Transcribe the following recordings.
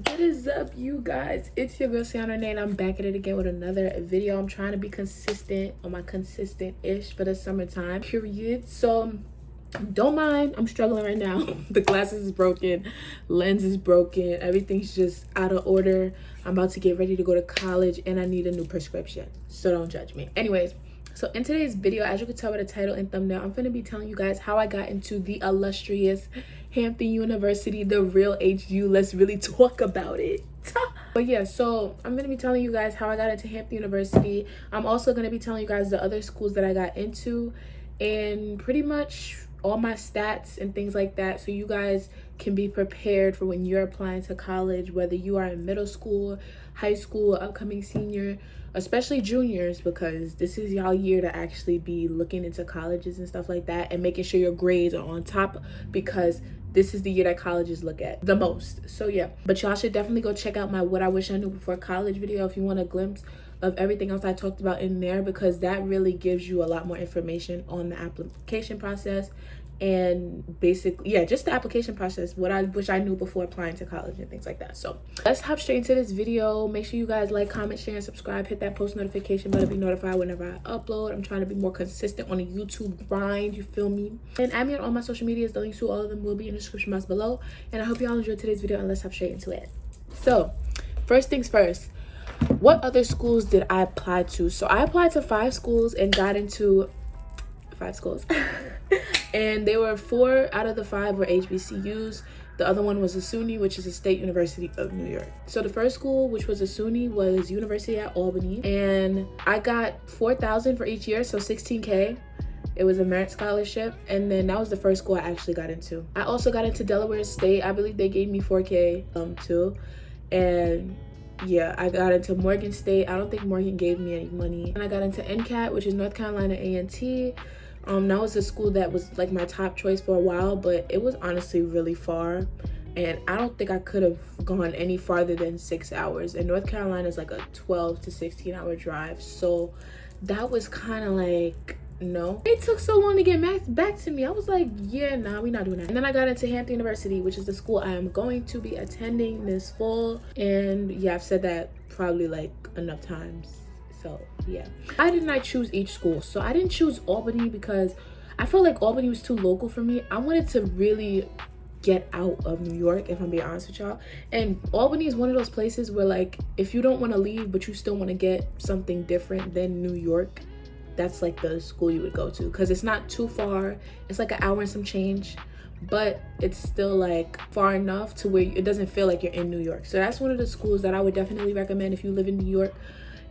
What is up, you guys? It's your girl Cianna Renee, and I'm back at it again with another video. I'm trying to be consistent on my consistent-ish for the summertime period. So don't mind, I'm struggling right now. The glasses is broken, lens is broken, everything's just out of order. I'm about to get ready to go to college and I need a new prescription, so don't judge me. Anyways, so in today's video, as you can tell by the title and thumbnail, I'm going to be telling you guys how I got into the illustrious Hampton University, the real HU. Let's really talk about it. But yeah, so I'm going to be telling you guys how I got into Hampton University. I'm also going to be telling you guys the other schools that I got into and pretty much all my stats and things like that, so you guys can be prepared for when you're applying to college, whether you are in middle school, high school, upcoming senior, especially juniors, because this is y'all year to actually be looking into colleges and stuff like that and making sure your grades are on top, because this is the year that colleges look at the most. So yeah, but y'all should definitely go check out my What I Wish I Knew Before College video if you want a glimpse of everything else I talked about in there, because that really gives you a lot more information on the application process and basically, yeah, just the application process, what I wish I knew before applying to college and things like that. So let's hop straight into this video. Make sure you guys like, comment, share, and subscribe. Hit that post notification bell to be notified whenever I upload. I'm trying to be more consistent on the YouTube grind, you feel me? And add me on all my social medias. The links to all of them will be in the description box below. And I hope y'all enjoyed today's video, and let's hop straight into it. So first things first, what other schools did I apply to? So I applied to 5 schools and got into 5 schools. And they were 4 out of the 5 were HBCUs. The other one was a SUNY, which is a State University of New York. So the first school, which was a SUNY, was University at Albany, and I got $4,000 for each year, so $16K. It was a merit scholarship, and then that was the first school I actually got into. I also got into Delaware State. I believe they gave me $4K too, and yeah, I got into Morgan State. I don't think Morgan gave me any money. And I got into NCAT, which is North Carolina A&T. That was a school that was like my top choice for a while, but it was honestly really far, and I don't think I could have gone any farther than 6 hours, and North Carolina is like a 12 to 16 hour drive, so that was kind of like, no. It took so long to get back to me. I was like, yeah, nah, we're not doing that. And then I got into Hampton University, which is the school I am going to be attending this fall, and yeah, I've said that probably like enough times. So yeah, why didn't I choose each school? So I didn't choose Albany because I felt like Albany was too local for me. I wanted to really get out of New York, if I'm being honest with y'all. And Albany is one of those places where, like, if you don't want to leave but you still want to get something different than New York, that's like the school you would go to, because it's not too far. It's like an hour and some change, but it's still like far enough to where it doesn't feel like you're in New York. So that's one of the schools that I would definitely recommend if you live in New York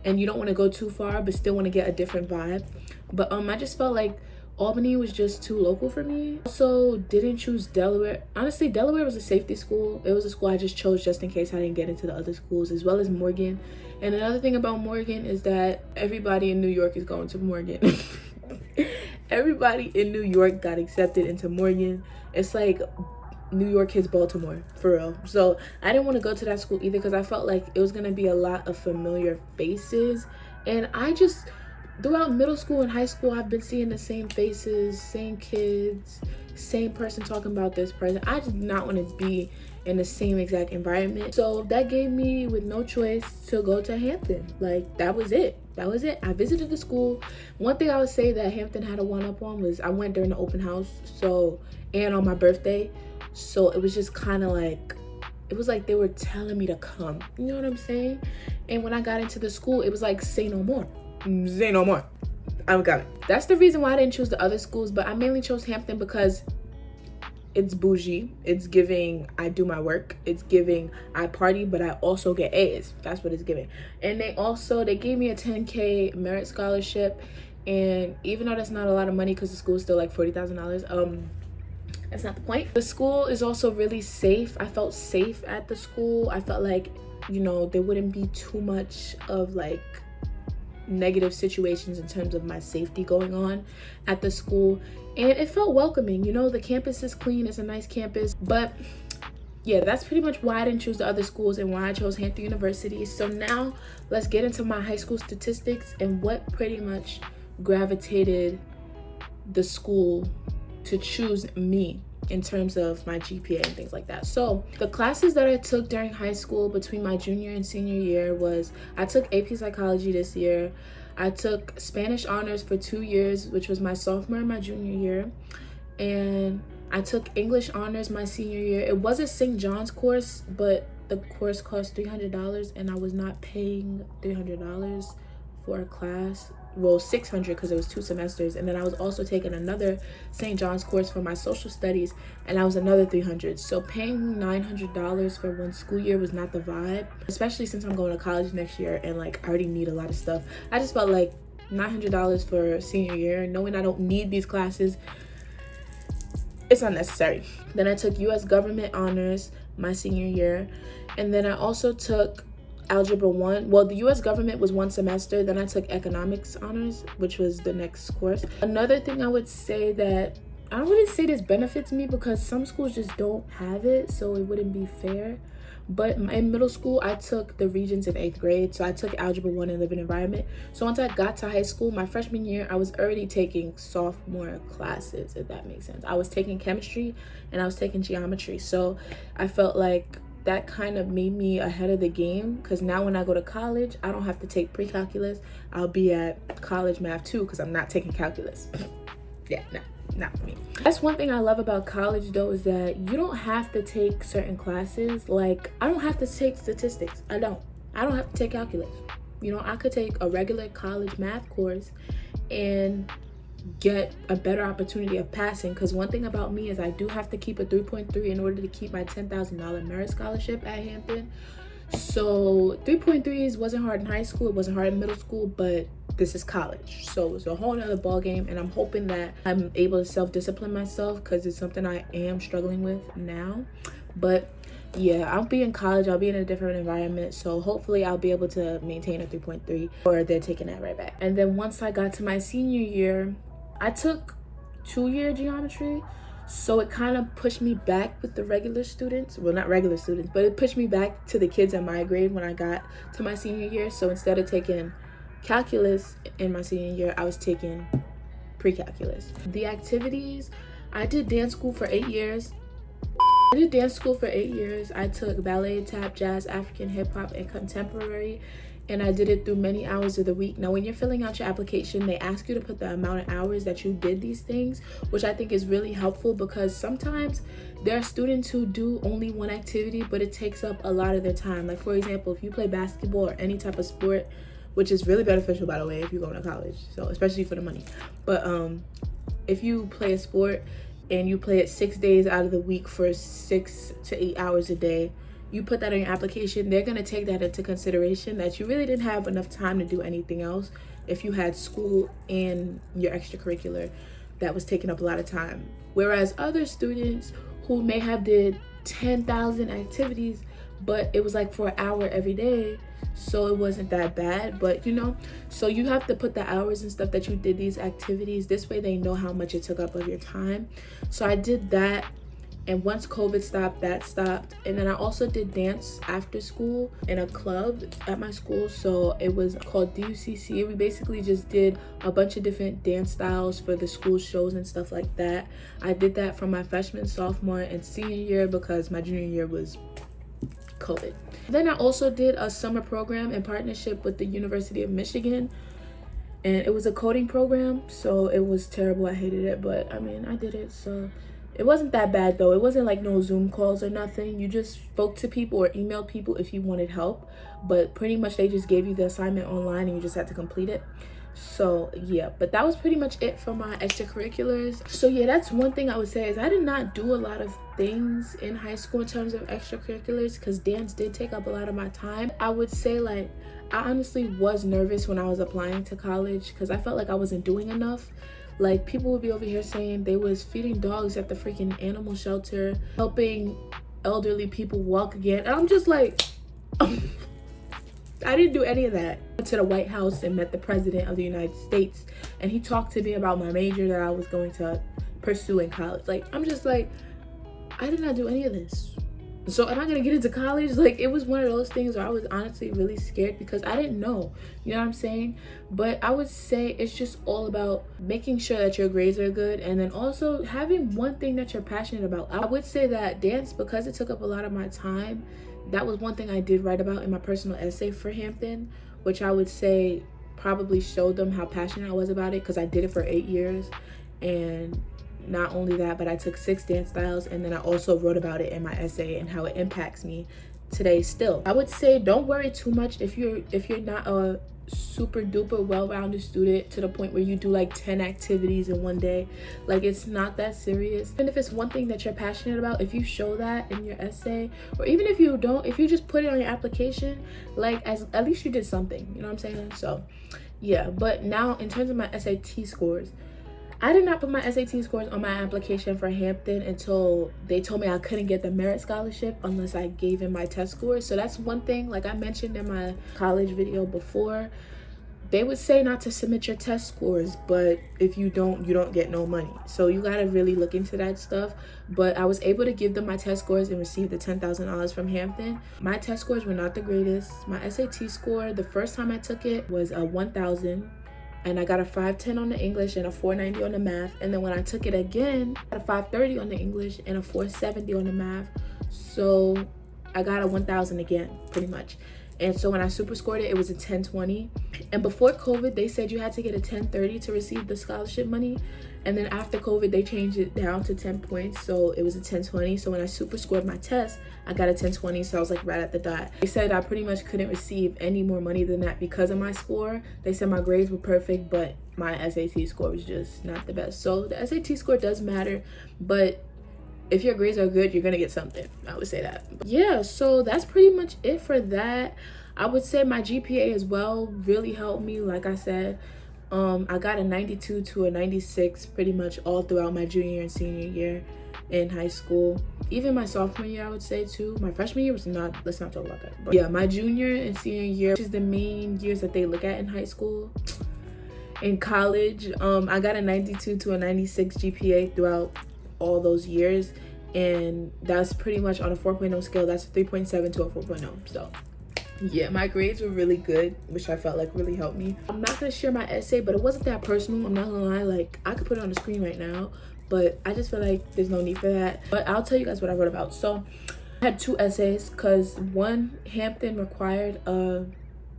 and you don't want to go too far but still want to get a different vibe. But I just felt like Albany was just too local for me. Also didn't choose Delaware. Honestly, Delaware was a safety school. It was a school I just chose just in case I didn't get into the other schools, as well as Morgan. And another thing about Morgan is that everybody in New York is going to Morgan. Everybody in New York got accepted into Morgan. It's like New York hits Baltimore, for real. So I didn't want to go to that school either, because I felt like it was going to be a lot of familiar faces, and I just, throughout middle school and high school, I've been seeing the same faces, same kids, same person talking about this person. I did not want to be in the same exact environment, so that gave me with no choice to go to Hampton. Like, that was it. I visited the school. One thing I would say that Hampton had a one-up on was I went during the open house, so, and on my birthday. So it was just kind of like, it was like they were telling me to come, you know what I'm saying? And when I got into the school, it was like, say no more, say no more, I'm coming. That's the reason why I didn't choose the other schools, but I mainly chose Hampton because it's bougie, it's giving I do my work, it's giving I party, but I also get A's. That's what it's giving. And they gave me a $10K merit scholarship, and even though that's not a lot of money because the school is still like $40,000, that's not the point. The school is also really safe. I felt safe at the school. I felt like, you know, there wouldn't be too much of like negative situations in terms of my safety going on at the school. And it felt welcoming. You know, the campus is clean. It's a nice campus. But yeah, that's pretty much why I didn't choose the other schools and why I chose Hampton University. So now let's get into my high school statistics and what pretty much gravitated the school to choose me. in terms of my GPA and things like that. So the classes that I took during high school between my junior and senior year was, I took AP Psychology this year. I took Spanish Honors for 2 years, which was my sophomore and my junior year. And I took English Honors my senior year. It was a St. John's course, but the course cost $300 and I was not paying $300 for a class. Well, $600 because it was 2 semesters. And then I was also taking another St. John's course for my social studies, and that was another $300. So paying $900 for one school year was not the vibe, especially since I'm going to college next year and like I already need a lot of stuff. I just felt like $900 for senior year, knowing I don't need these classes, it's unnecessary. Then I took US Government Honors my senior year, and then I also took Algebra 1. Well, the US Government was 1 semester. Then I took Economics Honors, which was the next course. Another thing I would say that I don't really say this benefits me because some schools just don't have it, so it wouldn't be fair. But in middle school, I took the Regents in 8th grade. So I took Algebra 1 and Living Environment. So once I got to high school, my freshman year, I was already taking sophomore classes, if that makes sense. I was taking chemistry and I was taking geometry. So I felt like that kind of made me ahead of the game, because now when I go to college, I don't have to take pre-calculus. I'll be at college math 2 because I'm not taking calculus. Yeah, no, not for me. That's one thing I love about college though, is that you don't have to take certain classes. Like, I don't have to take statistics. I don't have to take calculus. You know, I could take a regular college math course and get a better opportunity of passing, because one thing about me is I do have to keep a 3.3 in order to keep my $10,000 merit scholarship at Hampton. So 3.3s wasn't hard in high school, it wasn't hard in middle school, but this is college, so it's a whole nother ball game. And I'm hoping that I'm able to self-discipline myself, because it's something I am struggling with now. But yeah, I'll be in college, I'll be in a different environment, so hopefully I'll be able to maintain a 3.3, or they're taking that right back. And then once I got to my senior year, I took 2-year geometry, so it kind of pushed me back with the regular students. Well, not regular students, but it pushed me back to the kids in my grade when I got to my senior year. So instead of taking calculus in my senior year, I was taking pre-calculus. The activities, I did dance school for 8 years. I took ballet, tap, jazz, African hip hop, and contemporary, and I did it through many hours of the week. Now, when you're filling out your application, they ask you to put the amount of hours that you did these things, which I think is really helpful, because sometimes there are students who do only one activity, but it takes up a lot of their time. Like, for example, if you play basketball or any type of sport, which is really beneficial, by the way, if you're going to college, so especially for the money. But if you play a sport and you play it 6 days out of the week for 6 to 8 hours a day, you put that on your application, they're gonna take that into consideration, that you really didn't have enough time to do anything else if you had school and your extracurricular that was taking up a lot of time. Whereas other students who may have did 10,000 activities, but it was like for an hour every day, so it wasn't that bad. But you know, so you have to put the hours and stuff that you did these activities. This way they know how much it took up of your time. So I did that, and once COVID stopped, that stopped. And then I also did dance after school in a club at my school. So it was called DUCC. We basically just did a bunch of different dance styles for the school shows and stuff like that. I did that from my freshman, sophomore, and senior year, because my junior year was COVID. Then I also did a summer program in partnership with the University of Michigan, and it was a coding program, so it was terrible. I hated it, but I mean, I did it, so it wasn't that bad though. It wasn't like no Zoom calls or nothing. You just spoke to people or emailed people if you wanted help, but pretty much they just gave you the assignment online and you just had to complete it. So yeah, but that was pretty much it for my extracurriculars. So yeah, that's one thing I would say, is I did not do a lot of things in high school in terms of extracurriculars, because dance did take up a lot of my time. I would say, like, I honestly was nervous when I was applying to college, because I felt like I wasn't doing enough. Like, people would be over here saying they was feeding dogs at the freaking animal shelter, helping elderly people walk again, and I'm just like, I didn't do any of that. I went to the White House and met the President of the United States, and he talked to me about my major that I was going to pursue in college. Like, I'm just like, I did not do any of this. So am I gonna get into college? Like, it was one of those things where I was honestly really scared because I didn't know, you know what I'm saying? But I would say it's just all about making sure that your grades are good, and then also having one thing that you're passionate about. I would say that dance, because it took up a lot of my time, that was one thing I did write about in my personal essay for Hampton, which I would say probably showed them how passionate I was about it, because I did it for 8 years. And not only that, but I took 6 dance styles, and then I also wrote about it in my essay and how it impacts me today still. I would say don't worry too much if you're not a super duper well-rounded student to the point where you do like 10 activities in one day. Like, it's not that serious. And if it's one thing that you're passionate about, if you show that in your essay, or even if you don't, if you just put it on your application, like, at least you did something, you know what I'm saying? So yeah. But now in terms of my SAT scores, I did not put my SAT scores on my application for Hampton until they told me I couldn't get the merit scholarship unless I gave in my test scores. So that's one thing, like I mentioned in my college video before, they would say not to submit your test scores, but if you don't, you don't get no money. So you gotta really look into that stuff. But I was able to give them my test scores and receive the $10,000 from Hampton. My test scores were not the greatest. My SAT score, the first time I took it, was a 1,000. And I got a 510 on the English and a 490 on the math. And then when I took it again, I got a 530 on the English and a 470 on the math. So I got a 1,000 again, pretty much. And so when I super scored it, it was a 1020. And before COVID, they said you had to get a 1030 to receive the scholarship money. And then after COVID, they changed it down to 10 points. So it was a 1020. So when I super scored my test, I got a 1020. So I was like right at the dot. They said I pretty much couldn't receive any more money than that because of my score. They said my grades were perfect, but my SAT score was just not the best. So the SAT score does matter, but if your grades are good, you're gonna get something. I would say that. Yeah, so that's pretty much it for that. I would say my GPA as well really helped me. Like I said, I got a 92 to a 96 pretty much all throughout my junior and senior year in high school. Even my sophomore year, I would say too. My freshman year was not, let's not talk about that. But yeah, my junior and senior year, which is the main years that they look at in high school. In college, I got a 92 to a 96 GPA throughout all those years, and that's pretty much on a 4.0 scale. That's a 3.7 to a 4.0. So yeah, my grades were really good, which I felt like really helped me. I'm not gonna share my essay, but it wasn't that personal. I'm not gonna lie, like I could put it on the screen right now, but I just feel like there's no need for that. But I'll tell you guys what I wrote about. So I had 2 essays because one, Hampton required a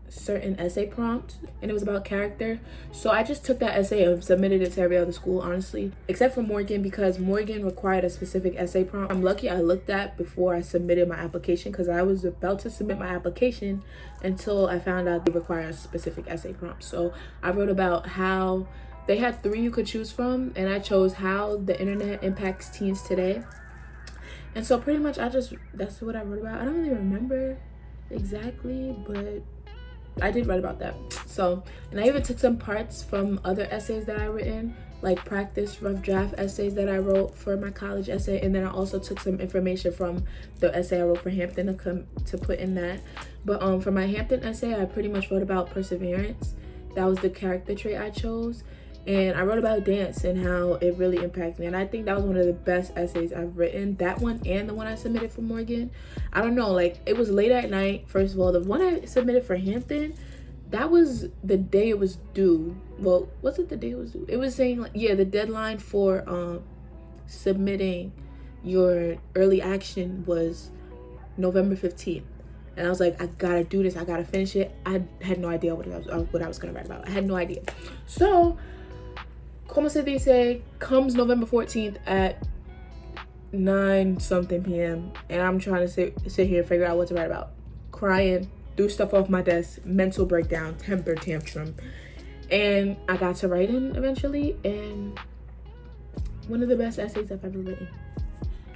certain essay prompt and it was about character. So I just took that essay and submitted it to every other school, honestly, except for Morgan, because Morgan required a specific essay prompt. I'm lucky I looked at before I submitted my application, because I was about to submit my application until I found out they require a specific essay prompt. So I wrote about how they had 3 you could choose from, and I chose how the internet impacts teens today. And so pretty much that's what I wrote about. I don't really remember exactly, but I did write about that. So, and I even took some parts from other essays that I written, like practice rough draft essays that I wrote for my college essay, and then I also took some information from the essay I wrote for Hampton to put in that. But for my Hampton essay, I pretty much wrote about perseverance. That was the character trait I chose. And I wrote about dance and how it really impacted me. And I think that was one of the best essays I've written. That one and the one I submitted for Morgan. I don't know, like it was late at night. First of all, the one I submitted for Hampton, that was the day it was due. Well, was it the day it was due? It was saying like, yeah, the deadline for submitting your early action was November 15th. And I was like, I gotta do this. I gotta finish it. I had no idea what I was gonna write about. I had no idea. So como se dice, comes November 14th at 9 something p.m. and I'm trying to sit here and figure out what to write about. Crying, threw stuff off my desk, mental breakdown, temper tantrum. And I got to writing eventually, and one of the best essays I've ever written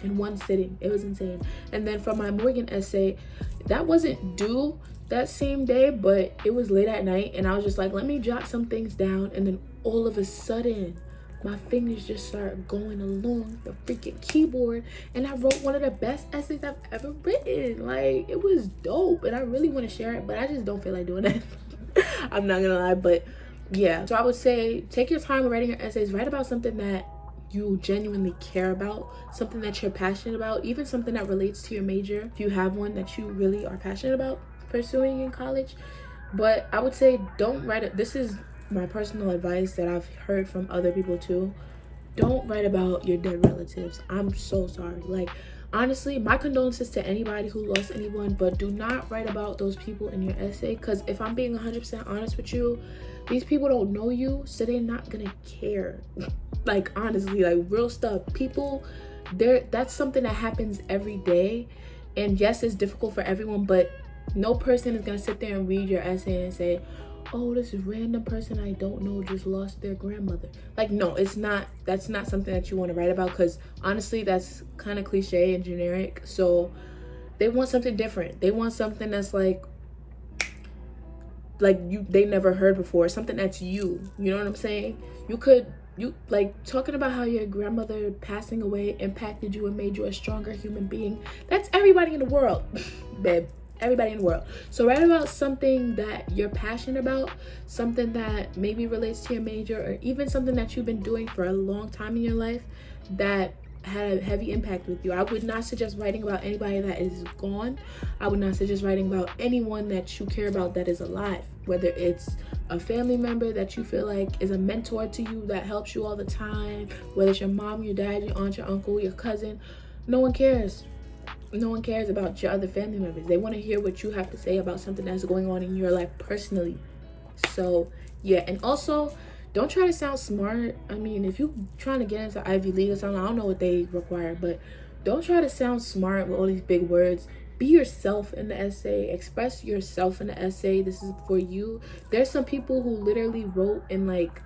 in one sitting. It was insane. And then for my Morgan essay, that wasn't due that same day, but it was late at night, and I was just like, let me jot some things down. And then all of a sudden, my fingers just started going along the freaking keyboard, and I wrote one of the best essays I've ever written. Like, it was dope, and I really want to share it, but I just don't feel like doing it. I'm not gonna lie. But yeah, so I would say take your time writing your essays. Write about something that you genuinely care about, something that you're passionate about, even something that relates to your major, if you have one that you really are passionate about pursuing in college. But I would say don't write it. This is my personal advice that I've heard from other people too. Don't write about your dead relatives. I'm so sorry. Like, honestly, my condolences to anybody who lost anyone, but do not write about those people in your essay, because if I'm being 100% honest with you, these people don't know you, so they're not gonna care. Like, honestly, like, real stuff. People, that's something that happens every day, and yes, it's difficult for everyone, but no person is gonna sit there and read your essay and say, oh, this random person I don't know just lost their grandmother. Like, no, it's not. That's not something that you want to write about, because honestly, that's kind of cliche and generic. So they want something different. They want something that's like they never heard before, something that's you know what I'm saying? You like talking about how your grandmother passing away impacted you and made you a stronger human being. That's everybody in the world. Babe, everybody in the world. So write about something that you're passionate about, something that maybe relates to your major, or even something that you've been doing for a long time in your life that had a heavy impact with you. I would not suggest writing about anybody that is gone. I would not suggest writing about anyone that you care about that is alive, whether it's a family member that you feel like is a mentor to you that helps you all the time, whether it's your mom, your dad, your aunt, your uncle, your cousin. No one cares. No one cares about your other family members. They want to hear what you have to say about something that's going on in your life personally. So yeah, and also don't try to sound smart. I mean, if you're trying to get into Ivy League or something, I don't know what they require, but don't try to sound smart with all these big words. Be yourself in the essay. Express yourself in the essay. This is for you. There's some people who literally wrote in like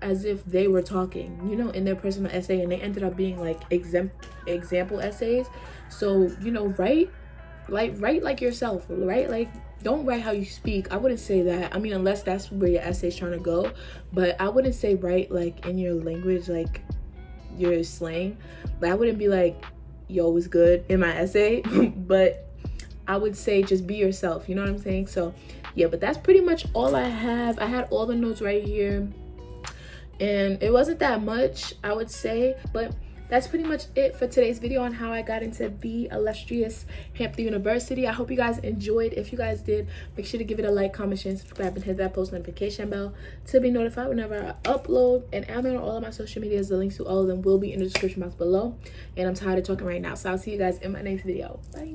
as if they were talking, you know, in their personal essay, and they ended up being like example essays. So, you know, write like yourself, right? Like, don't write how you speak. I wouldn't say that. I mean, unless that's where your essay's trying to go, but I wouldn't say write like in your language, like your slang. But I wouldn't be like, yo, was good in my essay. But I would say just be yourself, you know what I'm saying? So yeah, but that's pretty much all I have. I had all the notes right here, and it wasn't that much, I would say, but that's pretty much it for today's video on how I got into the illustrious Hampton University. I hope you guys enjoyed. If you guys did, make sure to give it a like, comment, share, and subscribe, and hit that post notification bell to be notified whenever I upload. And I'm on all of my social medias. The links to all of them will be in the description box below. And I'm tired of talking right now, so I'll see you guys in my next video. Bye.